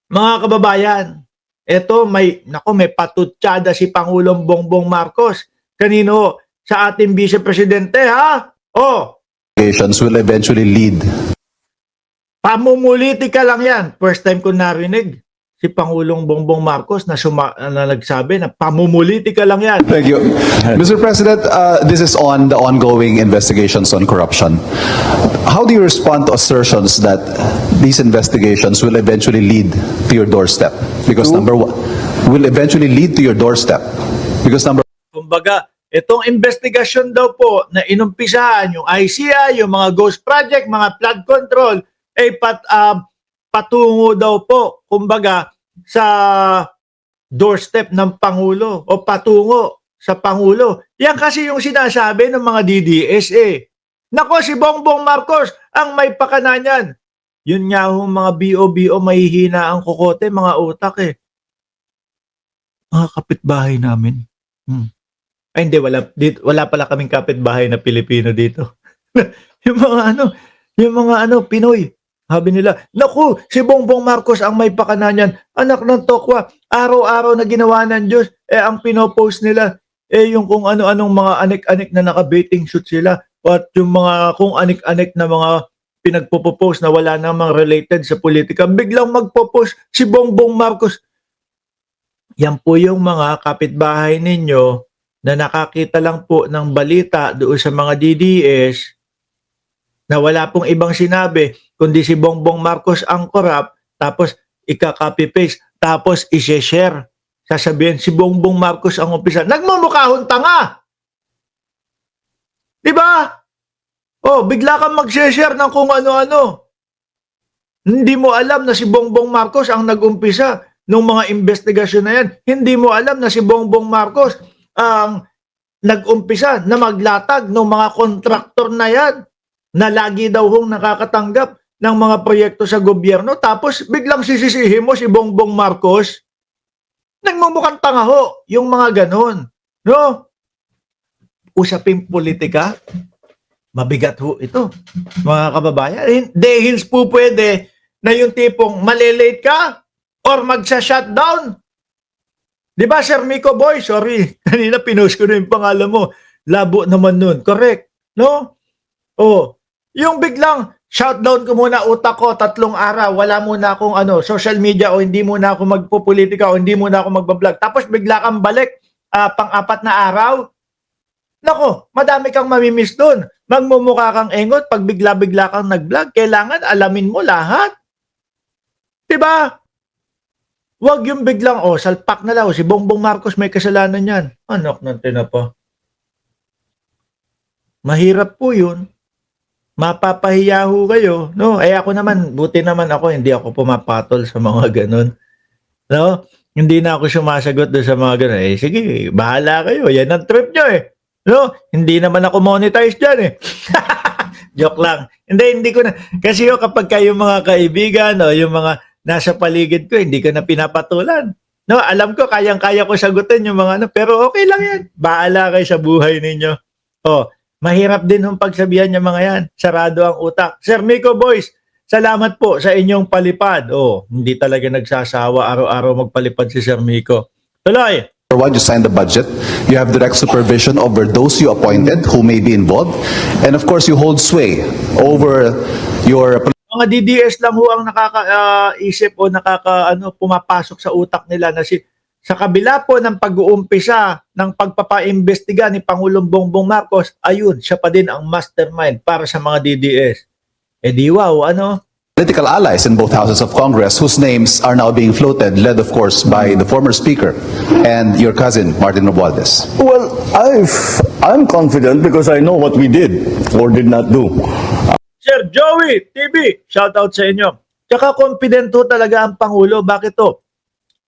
Mga kababayan, eto may patutsada si Pangulong Bongbong Marcos. Kanino? Sa ating Vice Presidente, ha? Oh, Will eventually lead. pamumulitika lang yan. First time ko narinig si Pangulong Bongbong Marcos na nagsabi na pamumulitika lang yan. Thank you. Mr. President, this is on the ongoing investigations on corruption. How do you respond to assertions that these investigations will eventually lead to your doorstep? Because number one, will eventually lead to your doorstep. Because number Kumbaga, itong investigasyon daw po na inumpisahan yung ICI, yung mga ghost project, mga flood control, patungo daw po, kumbaga, sa doorstep ng Pangulo o patungo sa Pangulo. Yan kasi yung sinasabi ng mga DDS eh. Nako, si Bongbong Marcos ang may pakana niyan. Yun nga yung mga BO-BO mahihina ang kokote, mga utak eh. Mga kapitbahay namin. Ay hindi, wala pala kaming kapitbahay na Pilipino dito. yung mga Pinoy. Sabi nila, naku, si Bongbong Marcos ang may pakana niyan. Anak ng tokwa, araw-araw na ginawa ng Diyos, ang pinopost nila, yung kung ano-anong mga anik-anik na naka-baiting shoot sila, at yung mga kung anik-anik na mga pinagpo-post na wala namang related sa politika, biglang magpo-post si Bongbong Marcos. Yan po yung mga kapitbahay ninyo na nakakita lang po ng balita doon sa mga DDS na wala pong ibang sinabi kundi si Bongbong Marcos ang corrupt, tapos ika-copy-paste, tapos i-share. Sasabihin si Bongbong Marcos ang umpisa. Nagmumukhang tanga! Diba? Oh, bigla kang mag-share ng kung ano-ano. Hindi mo alam na si Bongbong Marcos ang nag-umpisa ng mga investigasyon na yan. Hindi mo alam na si Bongbong Marcos ang nag-umpisa na maglatag ng mga kontraktor na yan na lagi daw hong nakakatanggap ng mga proyekto sa gobyerno, tapos biglang sisisihin mo si Bongbong Marcos. Nagmumukhang tanga ho yung mga ganon. No? Usaping politika, mabigat ho ito, mga kababayan. Dahil po pwede na yung tipong malilate ka or magsa-shutdown. Di ba, Sir Miko Boy? Sorry, kanina pinost ko na yung pangalan mo. Labo naman nun. Correct. No? Oh, yung biglang shutdown ko muna utak ko 3 araw, wala muna akong social media o hindi muna ako magpopolitika o hindi muna ako magbablog. Tapos bigla kang balik pang-4 na araw. Nako, madami kang mamimiss doon. Magmumukha kang engot pag bigla-bigla kang nag-vlog. Kailangan alamin mo lahat. 'Di ba? Wag yung biglang, salpak na lang. Si Bongbong Marcos may kasalanan yan. Anak ng tinapa. Mahirap po yun. Mapapahiya ho kayo. No? Ako naman, buti naman ako, hindi ako pumapatol sa mga ganun. No? Hindi na ako sumasagot doon sa mga ganun. Sige, bahala kayo. Yan ang trip nyo eh. No? Hindi naman ako monetize dyan eh. Joke lang. Hindi ko na. Kasi kapag kayo mga kaibigan o yung mga nasa paligid ko, hindi ko na pinapatulan. No, alam ko, kayang-kaya ko sagutin yung mga pero okay lang yan. Bahala kayo sa buhay ninyo. Mahirap din yung pagsabihan yung mga yan. Sarado ang utak. Sir Miko Boys, salamat po sa inyong palipad. Hindi talaga nagsasawa araw-araw magpalipad si Sir Miko. Tuloy! number one, you sign the budget. You have direct supervision over those you appointed who may be involved. And of course, you hold sway over your mga DDS lang ho ang nakakaisip o pumapasok sa utak nila na sa kabila po ng pag-uumpisa ng pagpapaimbestiga ni Pangulong Bongbong Marcos, ayun, siya pa din ang mastermind para sa mga DDS. Di wow, political allies in both houses of Congress whose names are now being floated, led of course by the former Speaker and your cousin, Martin Romualdez. Well, I'm confident because I know what we did or did not do. Sir Joey TV, shout out sa inyo. Tsaka confident ho talaga ang Pangulo. Bakit to?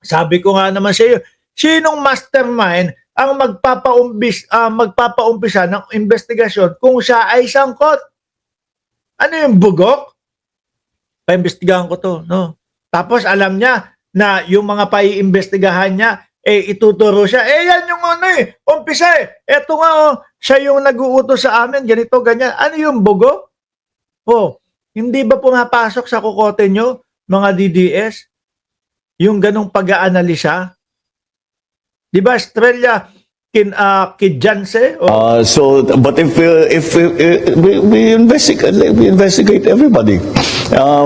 Sabi ko nga naman sa iyo, sinong mastermind ang magpapaumpisa ng investigasyon kung siya ay sangkot? Ano yung bugok? Paimbestigahan ko to, no? Tapos alam niya na yung mga paiimbestigahan niya, ituturo siya. Yan yung umpisa eh. Eto nga, siya yung nag-uutos sa amin, ganito, ganyan. Ano yung bugok? Hindi ba pumapasok sa kukote nyo, mga DDS? yung ganong pag-aanalisa? Di ba, Estrella Kidjanse? But if we investigate everybody,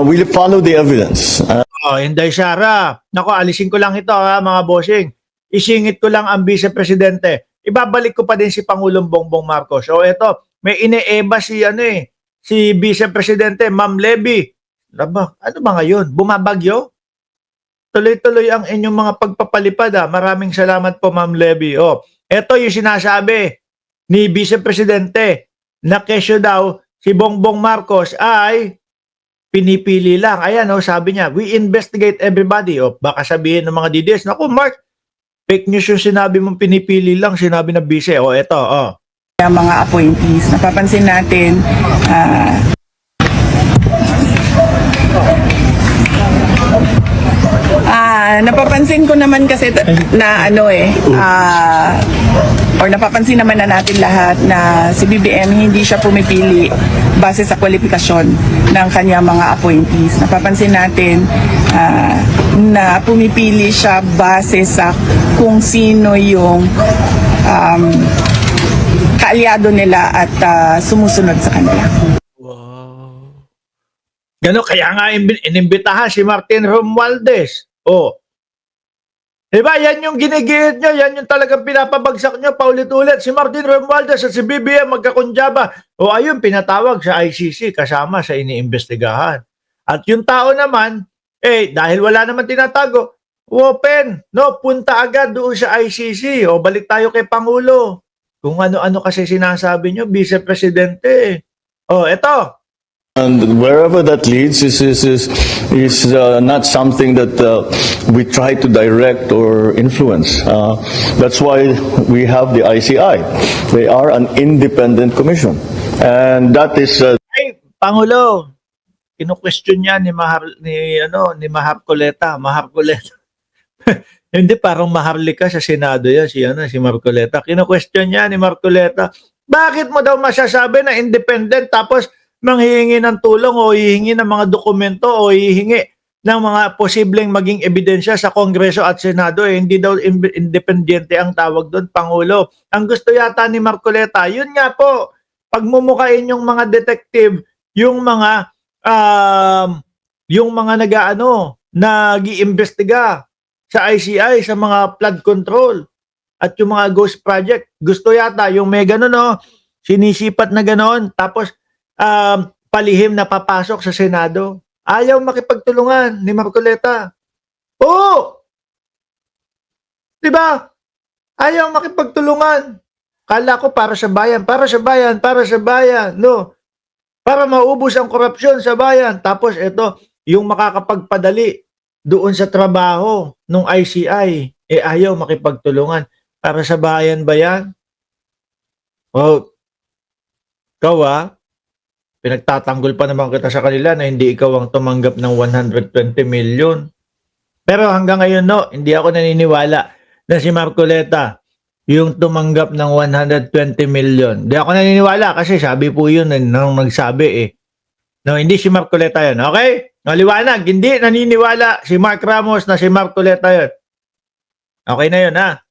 we follow the evidence. Inday Sara. Nako, alisin ko lang ito ha, mga bossing. Isingit ko lang ang Vice Presidente. Ibabalik ko pa din si Pangulong Bongbong Marcos. So ito, may ine-eba si Vice Presidente, Ma'am Levy. Ano ba ngayon? Bumabagyo? Tuloy-tuloy ang inyong mga pagpapalipad ha. Maraming salamat po, Ma'am Levy. Ito yung sinasabi ni Vice Presidente na kesyo daw si Bongbong Marcos ay pinipili lang. Ayan, sabi niya, we investigate everybody. Baka sabihin ng mga DDS, naku Mark, fake news yung sinabi mong pinipili lang, sinabi ng Vice. Ito. Mga appointees. Napapansin natin, napapansin ko naman kasi na or napapansin naman na natin lahat na si BBM hindi siya pumipili base sa kwalifikasyon ng kanyang mga appointees. Napapansin natin na pumipili siya base sa kung sino yung kaalyado nila at sumusunod sa kanila. Wow. Gano, kaya nga inimbitahan si Martin Romualdez. Diba, yan yung ginigihit nyo, yan yung talagang pinapabagsak nyo paulit-ulit. Si Martin Romualdez at si BBM magkakundyaba. Ayun, pinatawag sa ICC kasama sa iniimbestigahan. At yung tao naman, dahil wala naman tinatago, open, punta agad doon sa ICC. Balik tayo kay Pangulo. Kung ano-ano kasi sinasabi nyo, Vice Presidente. Eto. And wherever that leads is not something that we try to direct or influence. That's why we have the ICI. They are an independent commission, and that is. Pangulo, kino-question niya ni Mahar Coleta. Hindi, parang Maharlika sa Senado yan, si Marcoleta. Kino-question niya ni Marcoleta. Bakit mo daw masasabi na independent tapos manghihingi ng tulong o hihingi ng mga dokumento o hihingi ng mga posibleng maging ebidensya sa Kongreso at Senado? Hindi daw independyente ang tawag doon, Pangulo. Ang gusto yata ni Marcoleta, yun nga po, pagmumukain yung mga detective, yung mga nag-iimbestiga sa ICI, sa mga flood control at yung mga ghost project. Gusto yata yung may gano'n, sinisipat na gano'n, tapos palihim na papasok sa Senado. Ayaw makipagtulungan ni Marcoleta. Diba? Ayaw makipagtulungan. Kala ko para sa bayan. No. Para maubos ang korupsyon sa bayan. Tapos ito, yung makakapagpadali doon sa trabaho ng ICI, ayaw makipagtulungan. Para sa bayan ba yan? Ikaw pinagtatanggol pa naman kita sa kanila na hindi ikaw ang tumanggap ng 120 million. Pero hanggang ngayon, hindi ako naniniwala na si Marcoleta yung tumanggap ng 120 million. Hindi ako naniniwala kasi sabi po yun nang nagsabi hindi si Marcoleta yun. Okay? Liwanag, hindi naniniwala si Mark Ramos na si Marcoleta yun. Okay na yun, ha?